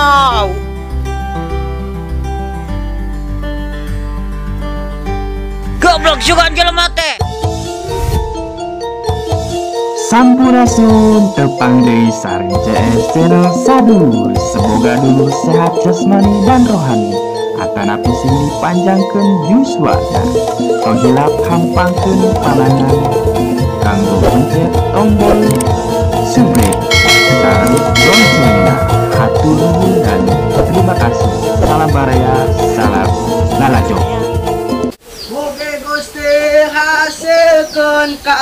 wow. Goblok juga jelema teh. Sampurasun tepang deui sareng CS Channel Sadur. Semoga dulu sehat jasmani dan rohani. Akanapi sing dipanjangkeun yuswana. Rohilap hampangkeun panangan. Kanggo pencet tombol subscribe sareng loncengna. Hatur nuhun dan terima kasih. Salam baraya, salam lalajo. Hasilkan ka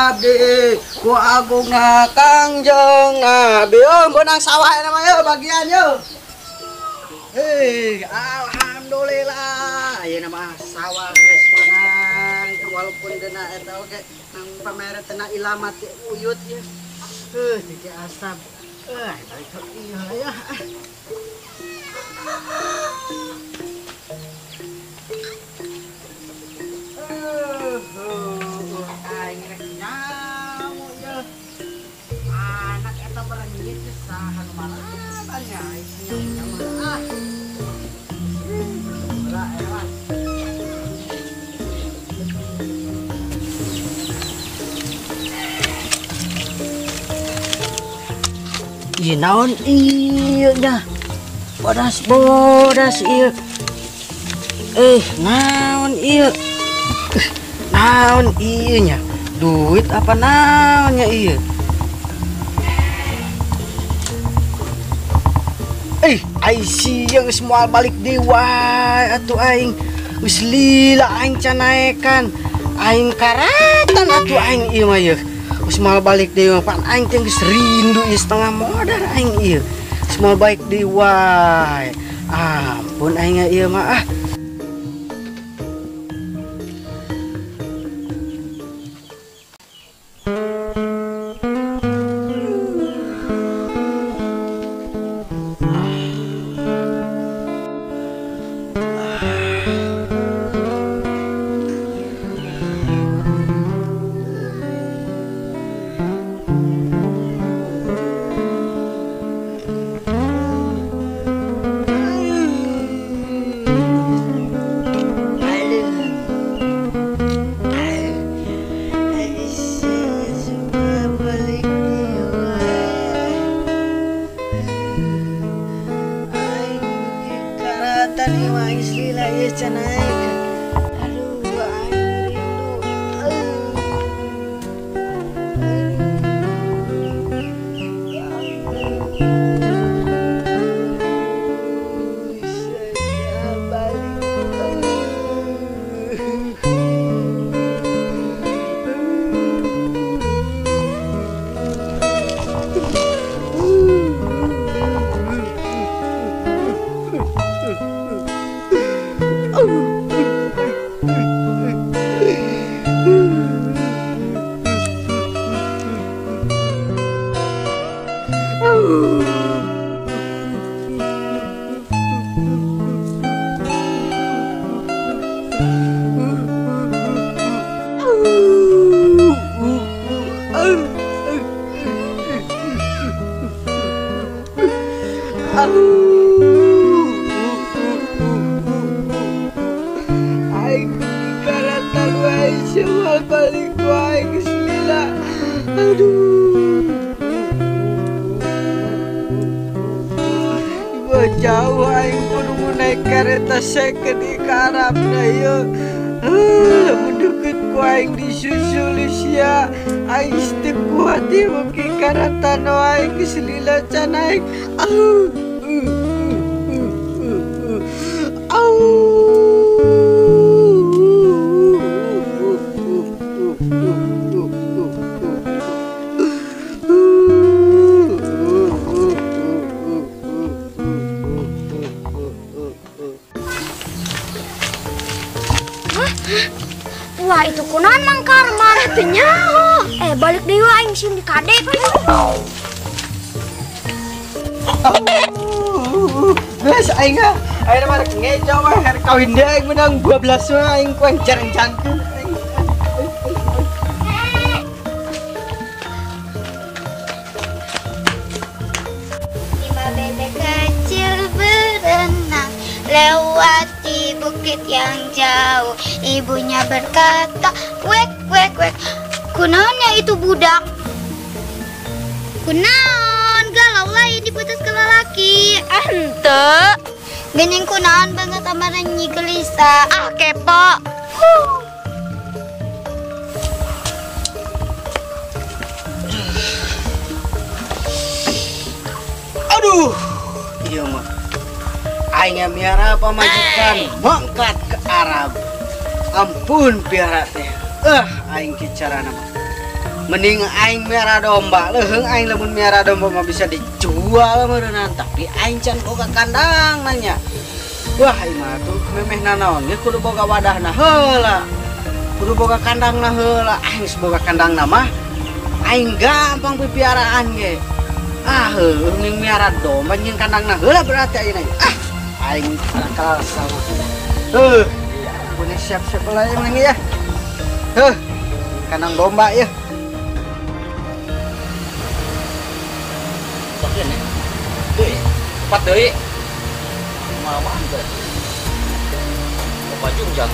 abdi ku agung kangjeng nabi. Benang sawah nama yo bagian yo. Alhamdulillah ya nama sawah geus menang walaupun dena eta oge nang pamere tena ilamat uyut ya. Titi asap. Balik ke ieu ya. Aing rek nyamu ya. Anak eta berenjit saha nu malabannya nyamu. Berat ewan. Ieu naon ieu nya? Bodas ieu. Naon ieu? Naon ieu nya? Duit apa naonnya ieu? Aing sieu geus moal balik deui wae atuh aing. Geus lila aing can naekan. Aing karatan atuh aing ieu mah yeuh. Geus moal balik deui pan aing teh geus rindu ieu setengah modar aing ieu. Geus moal balik deui wae. Ampun aing ieu mah tadi mah lila ieu can naekan. Aduh aing rindu. Saya balik. Aing karatan wae semua balik wae geus lila. Aduh. Jauh aing kudu naik kereta second di karapna ieu. Mendeket ku aing disusul sia. Aing teu kuat ieu mugi karatan wae geus lila can aing. Wah itu kunaon Mang Karman teh nyaho. Balik deui aing sieun di kade. Geus aing ayeuna mah rek ngejo we rek kawin deui aing menang 12 we aing kueng jareng-jarengkeun. Lima bebek kecil melewati bukit yang jauh. Ibunya berkata, wek, wek, wek. Kunaonnya itu budak? Kunaon, galau lain diputus ke lelaki. Ente. Gening kunaon banget sama nyanyi gelisah. Ah, kepo. Aduh, iya mah. Aing miara pamajikan mangkat ke Arab. Ampun piara teh. Aing kicarana mah. Mending aing miara domba. Leuheung aing lamun miara domba mah bisa dijual meureunana, tapi aing can boga kandang nanya. Wah, ieu mah tuh memehna naon ge kudu boga wadahna heula. Kudu boga kandangna heula. Aing boga kandangna mah aing gampang pipiaraan ge. Ning miara domba nyin kandangna heula berarti ayeuna. Aing kalah sama. Punya siap-siap lah yang lagi ya. Kandang domba ya. Bagian ya. Cepat deui. Malah enggak. Baju jang.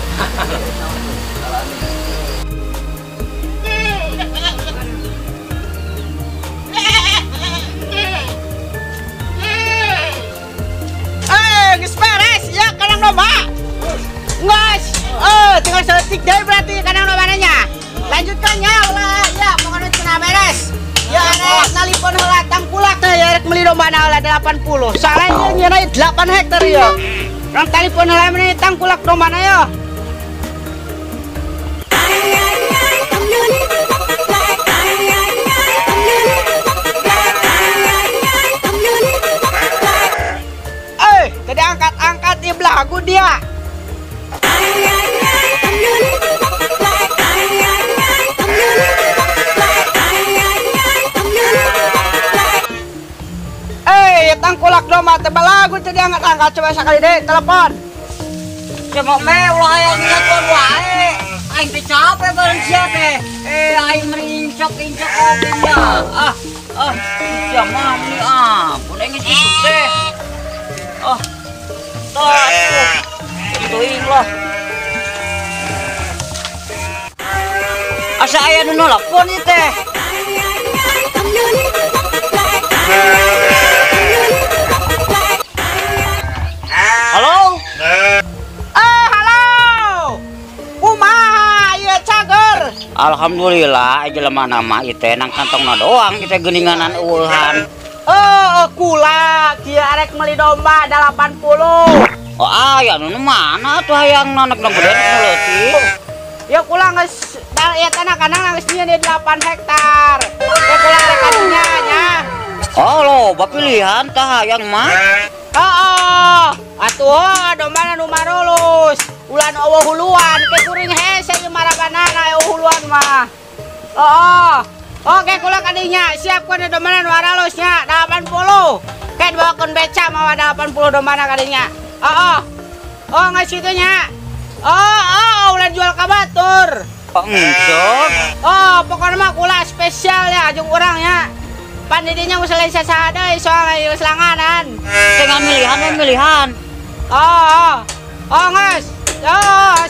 Geus beres ya kandang domba. Ngas. Tinggal sedetik deh berarti kandang dombanya. Lanjutkan ya ulah ya pokoknya cenah beres. Ya rek nalipun heula tangkulak teh ya rek meuli dombana heula 80. Soalnya ieu nyeuna 8 hektar ya. Rang telepon heula meuli tangkulak dombana ya. Tadi angkat-angkat di belagu dia. Tangkulak domba teh belagu tadi angkat-angkat coba sekali deh telepon. Cuma mewah yang telepon wae. Aing teh capek bareng sia teh. Aing merincok-incok obinya. Sia mah ni boleh geus kitu teh. Ituin lah. Asa aya nu nelpon ieu teh. Halo? Halo. Kumaha ieu cager? Alhamdulillah jelema nama ieu teh nang kantongna doang ieu teh geuninganan eueuhan. Kula kieu arek meuli domba 80. Aya nu mana tuh hayang nanek na gede leutik. Ya kula geus ya tanah kandang geus nyieun 8 hektar. Ya kula arek kadinya nya. Loba pilihan tah hayang mah. Atuh domba nu marulus. Ulan eueuh huluan ke kuring hese ieu marabanana eueuh huluan mah. Oke kula kadinya siapkeun domba nu aralusnya 80. Ke dibawakeun beca mawa 80 domba kadinya. Nggak situnya. Ulah jual ka batur. Encok. Pokoknya mah kula spesial ya jeung urang ya. Pan didinya geus lain sasaha deui soalnya geus langanan. Teh milihan. Geus.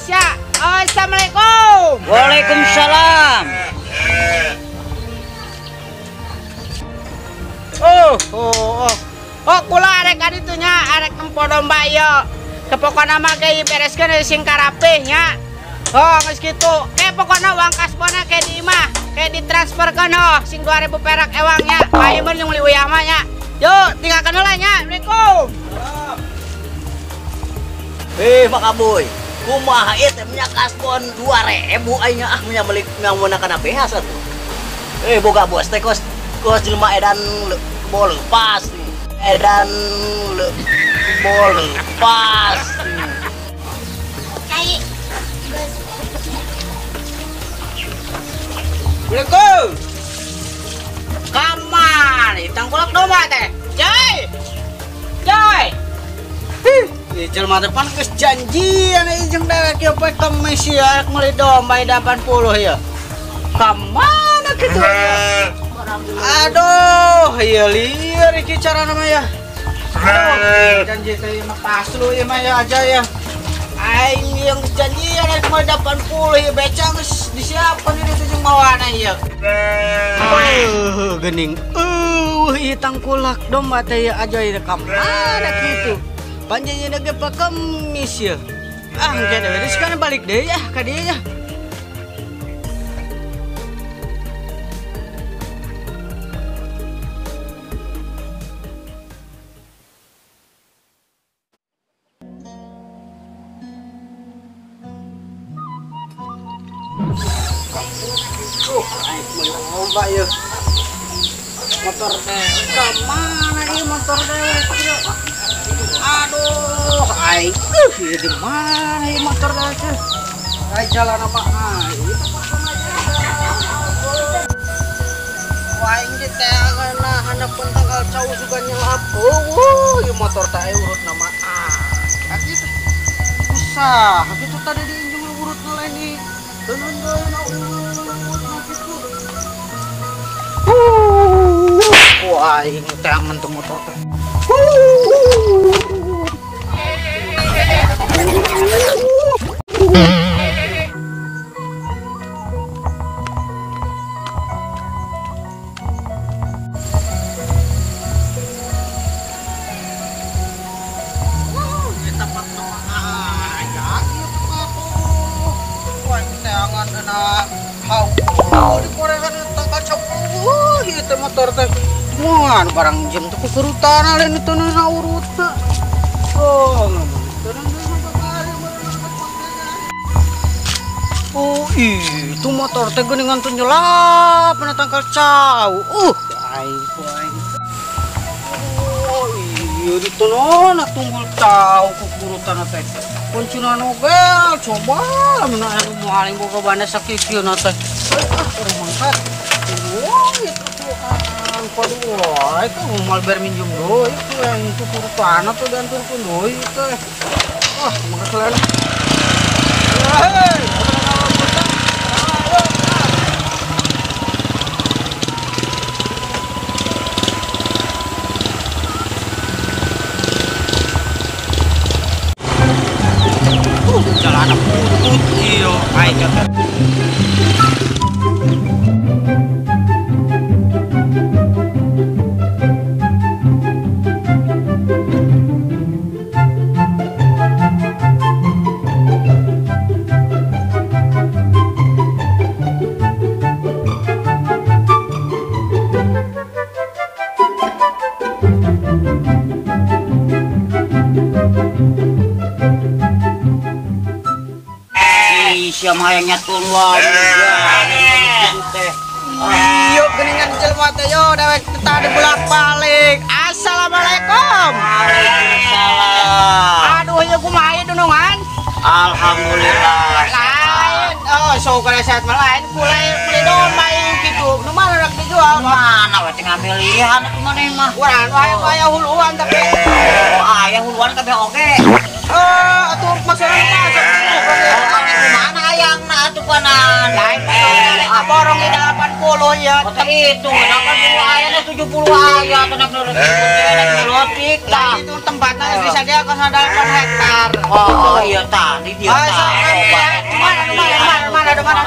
Sia. Assalamualaikum. Waalaikumsalam. Kula arek kaditu nya, arek empo domba ieu. Pokona mah ge bereskeun sing karapih nya. Geus kitu. Pokona uang kasbona ke di imah, ke ditransferkeun sing 2000 perak ewangnya. Bae mun jeung liwiyah mah nya. Yuk, tinggalkeun heula nya. Assalamualaikum. Makaboy. Kumaha ieu teh nya kasbon 2000 aing nya beli menggunakan APH satu. Boga bos teh kos jelema edan bol lepas nih. Edan bol lepas. Cai. Assalamualaikum. Kamar, tangkulak domba teh. Joy. Jelema depan geus janjian jeung dewek ieu poe Kemis arek meuli domba 80 ya. Kamana kitu? Aduh, ieu lieur iki carana mah ya. Janji saya mah pas lu ya mah ya aja ya. Aing yang janjian mau 80 ya beca geus disiapkan ini tuh jeung mawana ieu. Gening. Ieu tangkulak domba teh ya aja ya kamana kitu. Panjangnya ge pakemis ya. Ah engke dewe sekarang balik deh ya ka dieu ya. Mbak ya motor teh kemana ini motor teh aduh aing ya di mana ini motor teh ay jalan apa aing di teh karena handapun tanggal jauh juga nyelap ya motor teh urut nama gitu usah gitu tadi diinjung urut lain nih wah ini teh mentung motor teh. Motor teh muan barang jam tuh kerutan lain itu nana urut itu motor teh geningan tuh nyelap na tangkal cau aing iya itu nona tunggul cau kukurutan teh kuncina nogel coba mana yang mualing boga bana sakit na teh orang mangkat Padahal itu mal berminjam doi itu yang itu kurutan atau dianturkan doi itu makasih jalan putih yo ayo siapa yang nyatun wah yuk geningan jelma teh yo dewek tadi bolak balik assalamualaikum waalaikumsalam aduh ya kumaha dunungan alhamdulillah lain so kalau sehat mah lain beli domba gitu nu mana rek dijual mana we teh ngamilihan atuh maneh mah urang aya huluan tapi aya huluan kabeh oge atuh maksudna mana ayangna atuh panan lain borong di 80 ya itu kenapa dulu ayahnya 70 ayah tenak lotik lah itu tempatnya bisa dia ke 8 hektar oh iya tadi dia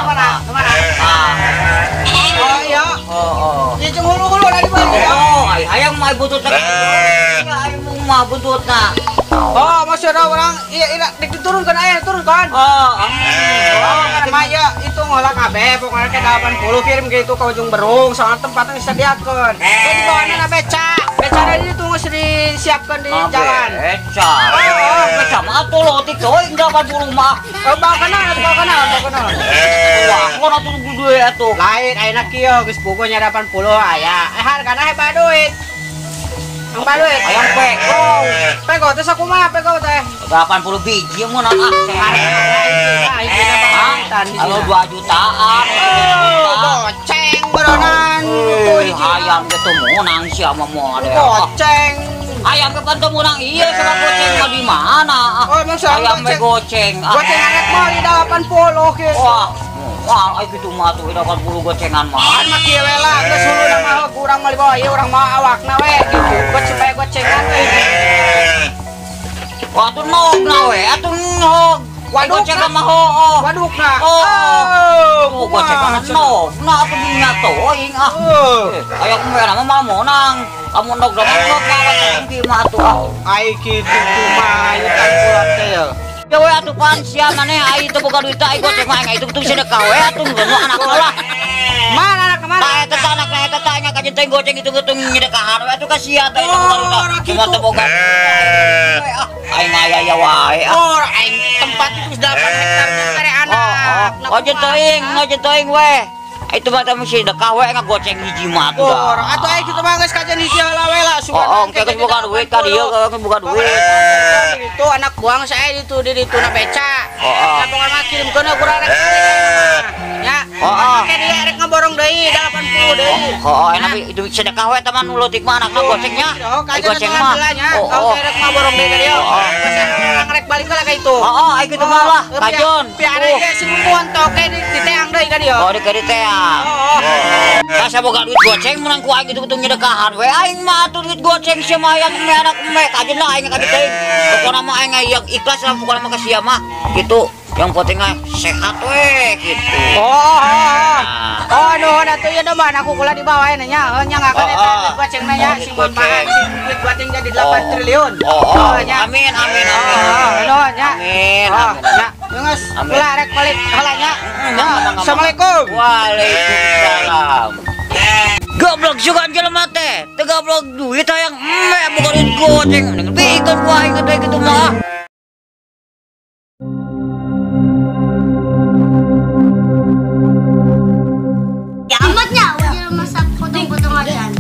mana oh iya ya jeung hulu-hulu dari mana oh ayang mah butut ayang mah bututna oh maksudnya orang iya diturunkan ayah turunkan karena maya itu ngolah kabeh pokoknya ke 80 kirim gitu ke ujung berung soalnya tempatnya disediakan jadi bawaannya beca dari itu nggak disiapkan di jalan beca mah tuh lotik tuh enggak 80 mah bawa kenal wah kok tuh gede atuh lain enak kieu geus pokoknya 80 aya hargana hebat duit ang baluit ayam pego teh sakumaha pego teh 80 biji mun kalau 2 jutaan goceng beronan ayam gitu munang siapa mau ada goceng ayam ke pantu munang iya sama goceng mah di mana ayam goceng anak mah di 80 gitu wah Wah, ay kitu mah tuh idakan bulu gocengan mah. An mah kieu we lah, geus hulu na mah kurang mah bawa ieu urang mah awakna we gitu. Supaya gocengan we. Wah, tuh nog na we, atuh nog. Waduk gocengan na. mah hooh. Wadukna. Oh, gocengan nog. Nah, atuh dinya toing ah. Aya kumera mah mamonang. Kamu nog dong nog ngawat ki mah atuh. Ai kitu kumaha ieu kan kulat teh ya. Ya we atuh pan sia maneh ai teu boga duit ai goceng mah itu tuh sedekah we atuh nu anak lah. Mana anak kemana? Eta anak eta tanya ka jeung goceng itu getung nyedekahan we atuh ka sia teh itu boga duit. Cuma teu boga. Ai ngaya ya wae. Oh, aing tempat itu 8 hektar kare anak. Oh, aja teuing we. Itu mah teh mesti sedekah we ngagoceng hiji mah tuh. Oh, atuh aing kitu mah geus kajen hiji heula we lah. Oh, engke boga duit ka dieu ke boga duit. Itu anak buang saya itu di ditu na beca. Oh. Pokoknya mah kirimkeun kurang rek. Ya. Oh. Make dia rek ngaborong deui 80 deui. Oh, enak itu sedekah we teman nu leutik mah anakna gocengnya. Kajen Goceng mah. Kau rek ngaborong deui ka dia. Orang rek balik ka itu. Oh, ai kitu mah lah, kajon. Piara ge sing muantok di teang deui ka dia. Oh, di kari teang. Kasa boga duit goceng menang ku aing gitu nyedekahan we aing mah atuh duit goceng sia mah aya me anak me kajen lah aing kaget teuing. Pokona mah aing aya ikhlas lah pokona mah ka sia mah gitu. Yang penting sehat we gitu. Oh, nuhun atuh ieu mah aku kula di bawah nya. Nya ngakan eta duit goceng nya sing mah sing duit goceng jadi 8 triliun. Nya. Amin. Nuhun nya. Amin. Nya. Geus kula rek balik heula nya. Assalamualaikum. Waalaikumsalam. Goblok juga jelema teh. Teu goblok duit hayang boga duit goceng. Bikin ku aing teh kitu mah. Ya amatnya, udah masak potong-potongan.